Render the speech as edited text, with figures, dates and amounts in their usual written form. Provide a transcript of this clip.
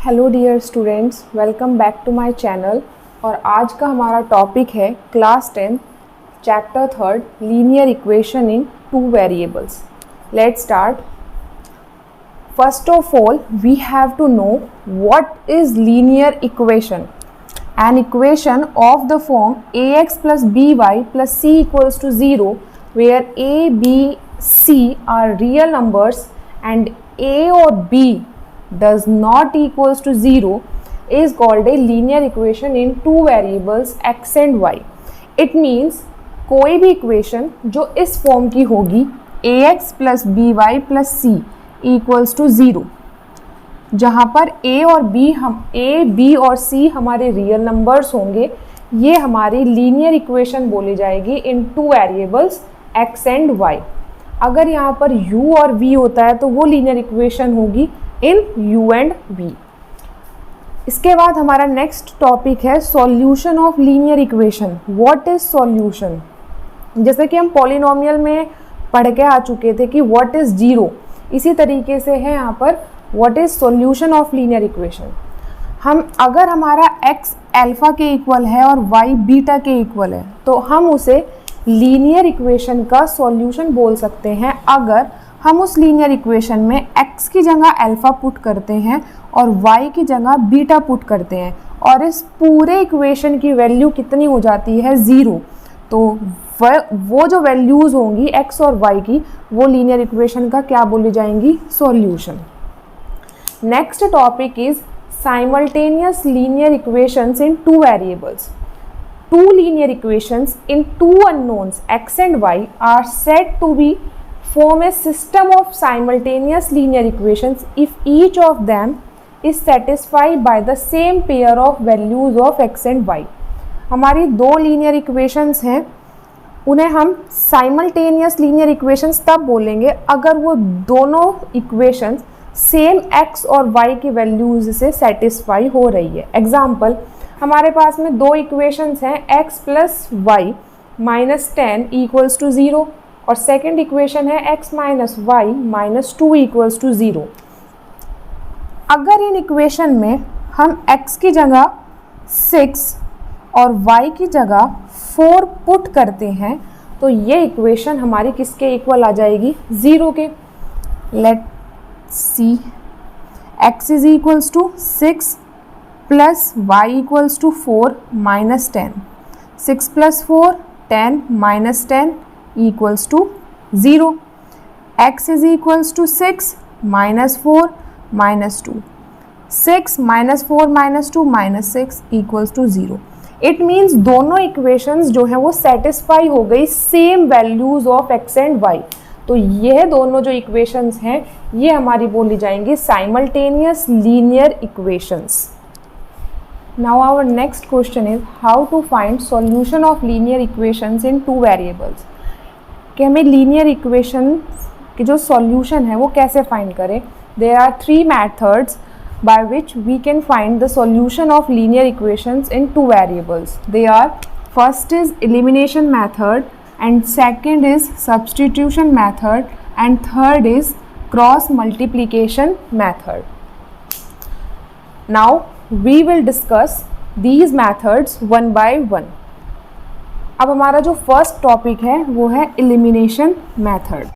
Hello dear students, welcome back to my channel. और आज का हमारा टॉपिक है class 10 chapter 3 linear equation in two variables. Let's start. First of all we have to know what is linear equation. An equation of the form ax plus by plus c equals to 0 where a, b, c are real numbers and a or b does not equals to 0 is called a linear equation in two variables x and y. It means कोई भी equation जो इस form की होगी ax plus by plus c equals to 0, जहाँ पर a और b और c हमारे रियल नंबर्स होंगे, ये हमारी लीनियर इक्वेशन बोली जाएगी in two variables x and y। अगर यहाँ पर u और v होता है तो वो लीनियर इक्वेशन होगी इन u एंड v। इसके बाद हमारा नेक्स्ट टॉपिक है solution of linear equation. What is solution? जैसे कि हम पॉलिनोमियल में पढ़ के आ चुके थे कि व्हाट इज जीरो, इसी तरीके से है यहाँ पर what is solution of linear equation. अगर हमारा x अल्फा के इक्वल है और y बीटा के इक्वल है तो हम उसे लीनियर इक्वेशन का सॉल्यूशन बोल सकते हैं अगर हम उस लीनियर इक्वेशन में x की जगह अल्फा पुट करते हैं और y की जगह बीटा पुट करते हैं और इस पूरे इक्वेशन की वैल्यू कितनी हो जाती है, 0। तो वो जो वैल्यूज़ होंगी x और y की, वो लीनियर इक्वेशन का क्या बोली जाएंगी, solution. Next topic is simultaneous linear equations in two variables. Two linear equations in two unknowns x and y are said to be form a system of simultaneous linear equations if each of them is satisfied by the same pair of values of x and y. हमारी दो linear equations हैं, उन्हें हम simultaneous linear equations तब बोलेंगे अगर वो दोनों equations सेम x और y की वैल्यूज से सेटिस्फाई हो रही है। एग्जाम्पल, हमारे पास में दो इक्वेशंस हैं x plus y minus 10 equals to 0 और सेकेंड इक्वेशन है x minus y minus 2 equals to 0। अगर इन इक्वेशन में हम x की जगह 6 और y की जगह 4 पुट करते हैं तो ये इक्वेशन हमारी किसके इक्वल आ जाएगी, 0 के। Let see x is equals to 6 plus y equals to 4 minus 10, 6 plus 4 10 minus 10 equals to 0, x is equals to 6 minus 4 minus 2, 6 minus 4 minus 2 minus 6 equals to 0। It means दोनों equations जो है वो satisfy हो गई same values of x and y। तो ये दोनों जो इक्वेशंस हैं ये हमारी बोली जाएंगी simultaneous linear equations. Now our next question is how to find solution of linear equations in two variables. कि हमें लीनियर इक्वेशन की जो सॉल्यूशन है वो कैसे फाइंड करें। There are 3 methods by which we can find the solution of linear equations in two variables. They are, first is elimination method and second is substitution method and third is cross multiplication method. Now we will discuss these methods one by one. अब हमारा जो first topic है वो है elimination method.